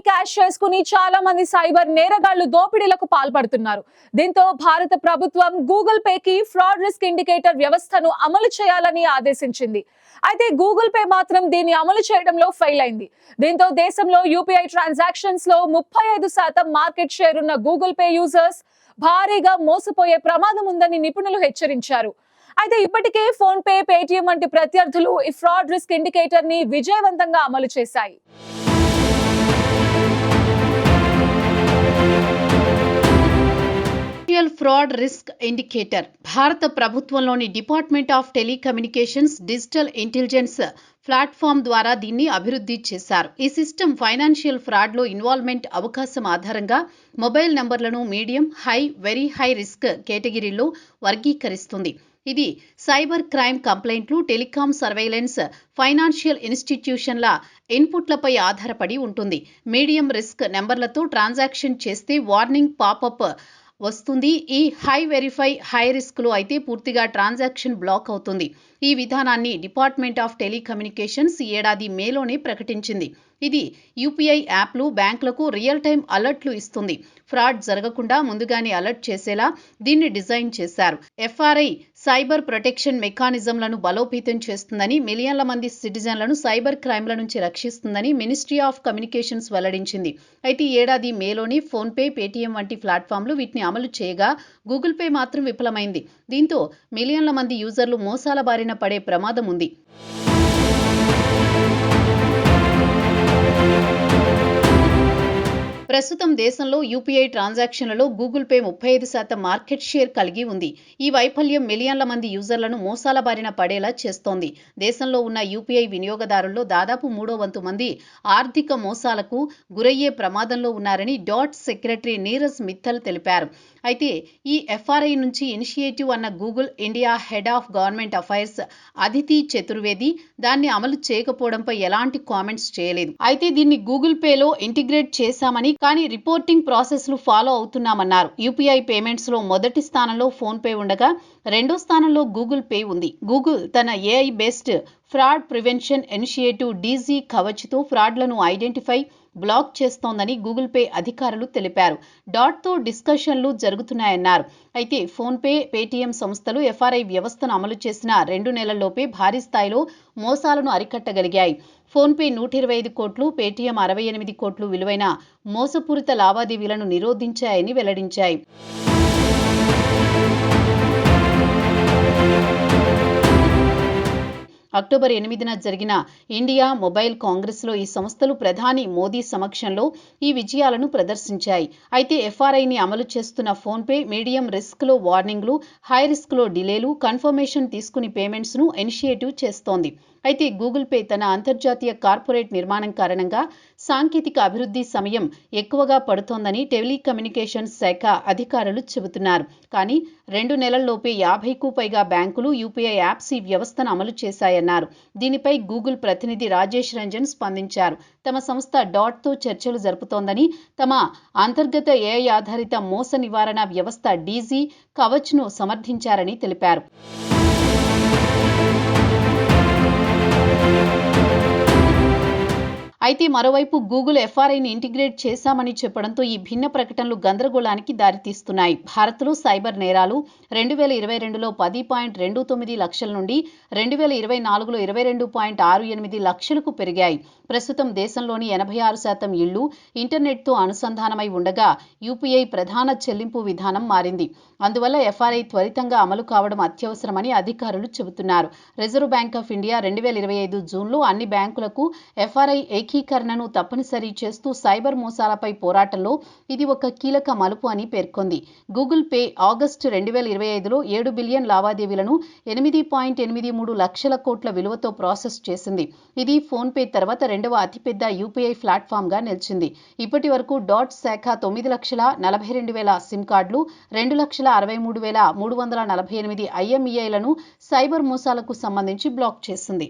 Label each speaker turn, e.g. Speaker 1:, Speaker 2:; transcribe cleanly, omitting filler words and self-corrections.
Speaker 1: Cash చేసుకుని చాలా మంది సైబర్ నేరగాళ్లు దోపిడీలకు పాల్పడుతున్నారు. దీంతో భారత ప్రభుత్వం గూగుల్ పేకి ఫ్రాడ్ రిస్క్ ఇండికేటర్ వ్యవస్థను అమలు చేయాలని ఆదేశించింది. అయితే గూగుల్ పే మాత్రం దీన్ని అమలు చేయడంలో ఫెయిల్ అయింది. దీంతో దేశంలో యూపీఐ ట్రాన్సాక్షన్స్ లో 35% మార్కెట్ షేర్ ఉన్న గూగుల్ పే యూజర్స్ భారీగా మోసపోయే ప్రమాదం ఉందని నిపుణులు హెచ్చరించారు. అయితే ఇప్పటికే ఫోన్ పే, పేటిఎం వంటి ప్రత్యర్థులు ఈ ఫ్రాడ్ రిస్క్ ఇండికేటర్ ని విజయవంతంగా అమలు చేశాయి.
Speaker 2: ఫ్రాడ్ రిస్క్ ఇండికేటర్ భారత ప్రభుత్వంలోని department of telecommunications digital intelligence platform ద్వారా దీన్ని అభివృద్ధి చేశారు. ఈ సిస్టమ్ ఫైనాన్షియల్ ఫ్రాడ్ లో ఇన్వాల్వ్మెంట్ అవకాశం ఆధారంగా మొబైల్ నంబర్లను medium, high, very high risk కేటగిరీలో వర్గీకరిస్తుంది. ఇది సైబర్ క్రైమ్ కంప్లైంట్లు, టెలికాం సర్వైలెన్స్, ఫైనాన్షియల్ ఇన్స్టిట్యూషన్ల ఇన్పుట్లపై ఆధారపడి ఉంటుంది. మీడియం రిస్క్ నెంబర్లతో ట్రాన్సాక్షన్ చేస్తే వార్నింగ్ పాపప్ వస్తుంది. ఈ హై వెరిఫై హై రిస్క్ లో అయితే పూర్తిగా ట్రాన్సాక్షన్ బ్లాక్ అవుతుంది. ఈ విధానాన్ని డిపార్ట్మెంట్ ఆఫ్ టెలికమ్యూనికేషన్స్ ఈ ఏడాది మేలోనే ప్రకటించింది. ఇది యూపీఐ యాప్లు, బ్యాంకులకు రియల్ టైం అలర్ట్లు ఇస్తుంది. ఫ్రాడ్ జరగకుండా ముందుగానే అలర్ట్ చేసేలా దీన్ని డిజైన్ చేశారు. ఎఫ్ఆర్ఐ సైబర్ ప్రొటెక్షన్ మెకానిజంలను బలోపేతం చేస్తుందని, మిలియన్ల మంది సిటిజన్లను సైబర్ క్రైమ్ల నుంచి రక్షిస్తుందని మినిస్ట్రీ ఆఫ్ కమ్యూనికేషన్స్ వెల్లడించింది. అయితే ఈ ఏడాది మేలోనే ఫోన్ పే, పేటీఎం వంటి ప్లాట్ఫామ్లు వీటిని అమలు చేయగా గూగుల్ పే మాత్రం విఫలమైంది. దీంతో మిలియన్ల మంది యూజర్లు మోసాల బారిన పడే ప్రమాదం ఉంది. ప్రస్తుతం దేశంలో యూపీఐ ట్రాన్సాక్షన్లలో గూగుల్ పే 35% మార్కెట్ షేర్ కలిగి ఉంది. ఈ వైఫల్యం మిలియన్ల మంది యూజర్లను మోసాల బారిన పడేలా చేస్తోంది. దేశంలో ఉన్న యూపీఐ వినియోగదారుల్లో దాదాపు 3/4 మంది ఆర్థిక మోసాలకు గురయ్యే ప్రమాదంలో ఉన్నారని డాట్ సెక్రటరీ నీరజ్ మిత్తల్ తెలిపారు. అయితే ఈ ఎఫ్ఆర్ఐ నుంచి ఇనిషియేటివ్ అన్న Google India head of government affairs Aditi Chaturvedi దాన్ని అమలు చేయకపోవడంపై ఎలాంటి కామెంట్స్ చేయలేదు. అయితే దీన్ని గూగుల్ పేలో ఇంటిగ్రేట్ చేశామని, కానీ రిపోర్టింగ్ ప్రాసెస్లు ఫాలో అవుతున్నామన్నారు. యూపీఐ పేమెంట్స్ లో మొదటి స్థానంలో ఫోన్ పే ఉండగా రెండో స్థానంలో గూగుల్ పే ఉంది. గూగుల్ తన AI based fraud prevention initiative Digi కవచ్తో ఫ్రాడ్లను ఐడెంటిఫై, బ్లాక్ చేస్తోందని గూగుల్ పే అధికారులు తెలిపారు. డాట్తో డిస్కషన్లు జరుగుతున్నాయన్నారు. అయితే ఫోన్ పే, పేటీఎం సంస్థలు ఎఫ్ఆర్ఐ వ్యవస్థను అమలు చేసిన 2 నెలల్లోపే భారీ స్థాయిలో మోసాలను అరికట్టగలిగాయి. ఫోన్ పే 125 కోట్లు, పేటీఎం 68 కోట్లు విలువైన మోసపూరిత లావాదేవీలను నిరోధించాయని వెల్లడించాయి. అక్టోబర్ 8న జరిగిన ఇండియా మొబైల్ కాంగ్రెస్లో ఈ సంస్థలు ప్రధాని మోదీ సమక్షంలో ఈ విజయాలను ప్రదర్శించాయి. అయితే ఎఫ్ఆర్ఐని అమలు చేస్తున్న ఫోన్ పే మీడియం రిస్క్లో వార్నింగ్లు, హై రిస్క్లో డిలేలు, కన్ఫర్మేషన్ తీసుకుని పేమెంట్స్ను ఇనిషియేటివ్ చేస్తోంది. అయితే గూగుల్ పే తన అంతర్జాతీయ కార్పొరేట్ నిర్మాణం కారణంగా సాంకేతిక అభివృద్ధి సమయం ఎక్కువగా పడుతోందని టెలికమ్యూనికేషన్స్ శాఖ అధికారులు చెబుతున్నారు. కానీ 2 నెలల్లోపే 50కు పైగా బ్యాంకులు యూపీఐ యాప్స్ ఈ వ్యవస్థను అమలు చేశాయన్నారు. దీనిపై గూగుల్ ప్రతినిధి రాజేష్ రంజన్ స్పందించారు. తమ సంస్థ డాట్తో చర్చలు జరుపుతోందని, తమ అంతర్గత ఏఐ ఆధారిత మోస నివారణ వ్యవస్థ డీజీ కవచ్ను సమర్థించారని తెలిపారు. అయితే మరోవైపు గూగుల్ ఎఫ్ఆర్ఐని ఇంటిగ్రేట్ చేశామని చెప్పడంతో ఈ భిన్న ప్రకటనలు గందరగోళానికి దారితీస్తున్నాయి. భారత్లో సైబర్ నేరాలు 2022లో 10.29 లక్షల నుండి 2024లో 22.68 లక్షలకు పెరిగాయి. ప్రస్తుతం దేశంలోని 86% ఇళ్లు ఇంటర్నెట్తో అనుసంధానమై ఉండగా యూపీఐ ప్రధాన చెల్లింపు విధానం మారింది. అందువల్ల ఎఫ్ఆర్ఐ త్వరితంగా అమలు కావడం అత్యవసరమని అధికారులు చెబుతున్నారు. రిజర్వ్ బ్యాంక్ ఆఫ్ ఇండియా 2025 జూన్లో అన్ని బ్యాంకులకు ఎఫ్ఆర్ఐ ఏకీకరణను తప్పనిసరి చేస్తూ సైబర్ మోసాలపై పోరాటంలో ఇది ఒక కీలక మలుపు అని పేర్కొంది. గూగుల్ పే ఆగస్టు 2025లో 7 బిలియన్ లావాదేవీలను 8.83 లక్షల కోట్ల విలువతో ప్రాసెస్ చేసింది. ఇది ఫోన్ పే తర్వాత రెండవ అతిపెద్ద యూపీఐ ప్లాట్ఫామ్గా నిలిచింది. ఇప్పటి వరకు డాట్ శాఖ 9,42,000 సిమ్ కార్డులు, 2,63,348 ఐఎంఈఐలను సైబర్ మోసాలకు సంబంధించి బ్లాక్ చేసింది.